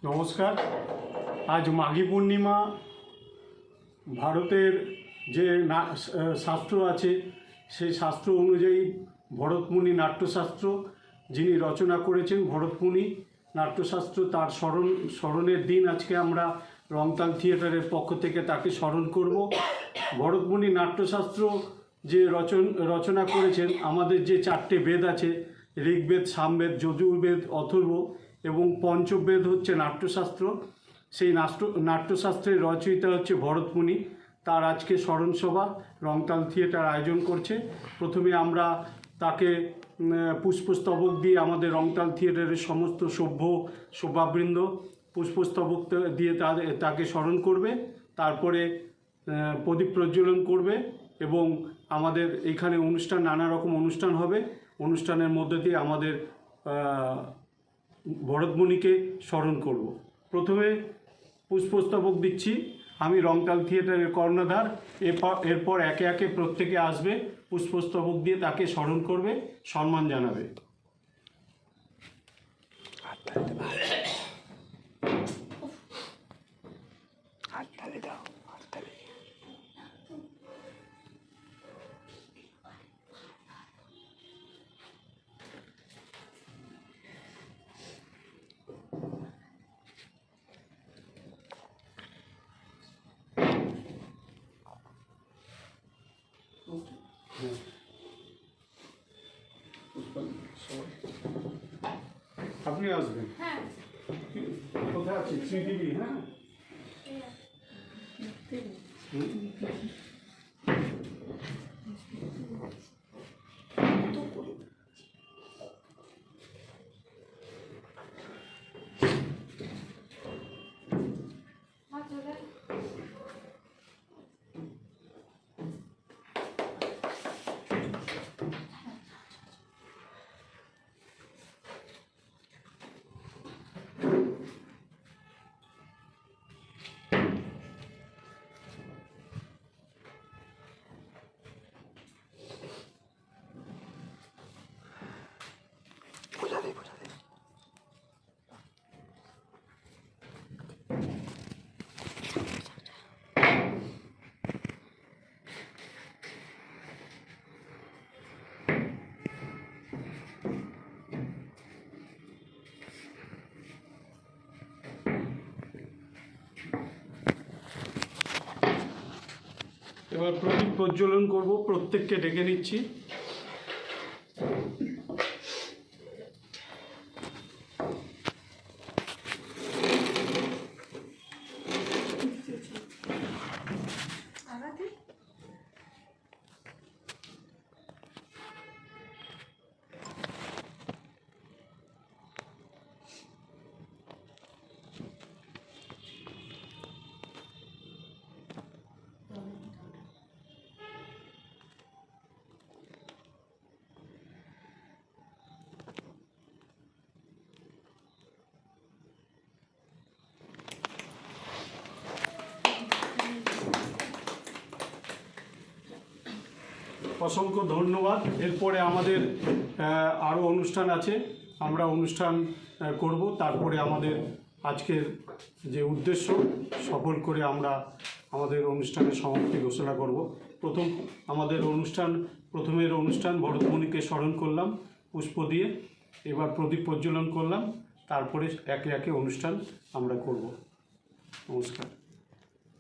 নমস্কার। আজ মাঘী পূর্ণিমা। ভারতের যে শাস্ত্র আছে সেই শাস্ত্র অনুযায়ী ভরতমুনি নাট্যশাস্ত্র যিনি রচনা করেছেন, ভরতমুনি নাট্যশাস্ত্র, তার স্মরণের দিন আজকে আমরা রংতাল থিয়েটারের পক্ষ থেকে তাকে স্মরণ করব। ভরতমুনি নাট্যশাস্ত্র যে রচনা করেছেন, আমাদের যে 4টে বেদ আছে, ঋগ্বেদ, সামবেদ, যজুর্বেদ, অথর্ব এবং পঞ্চবেদ হচ্ছে নাট্যশাস্ত্র। সেই নাট্যশাস্ত্রের রচয়িতা হচ্ছে ভরতমুনি। তার আজকে স্মরণসভা রংতাল থিয়েটার আয়োজন করছে। প্রথমে আমরা তাকে পুষ্পস্তবক দিয়ে, আমাদের রংতাল থিয়েটারের সমস্ত সভ্যবৃন্দ পুষ্পস্তবক দিয়ে তাকে স্মরণ করবে। তারপরে প্রদীপ প্রজ্বলন করবে এবং আমাদের এখানে নানা রকম অনুষ্ঠান হবে। অনুষ্ঠানের মধ্যে দিয়ে আমাদের ভরতমুনিকে স্মরণ করব। প্রথমে পুষ্পস্তবক দিচ্ছি আমি, রংতাল থিয়েটারের কর্ণধার। এরপর একে একে প্রত্যেকে আসবে, পুষ্পস্তবক দিয়ে তাকে স্মরণ করবে, সম্মান জানাবে। আপনি আসবেন? কোথায় আছে? শ্রীদেবী। হ্যাঁ, এবার প্রদীপ প্রজ্বলন করব। প্রত্যেককে ডেকে নিচ্ছি। অসংখ্য ধন্যবাদ। এরপরে আমাদের আরও অনুষ্ঠান আছে, আমরা অনুষ্ঠান করব। তারপরে আমাদের আজকের যে উদ্দেশ্য সফল করে আমরা আমাদের অনুষ্ঠানের সমাপ্তি ঘোষণা করব। প্রথমের অনুষ্ঠান ভরতমুনিকে স্মরণ করলাম পুষ্প দিয়ে, এবার প্রদীপ প্রজ্বলন করলাম, তারপরে একে একে অনুষ্ঠান আমরা করব। নমস্কার।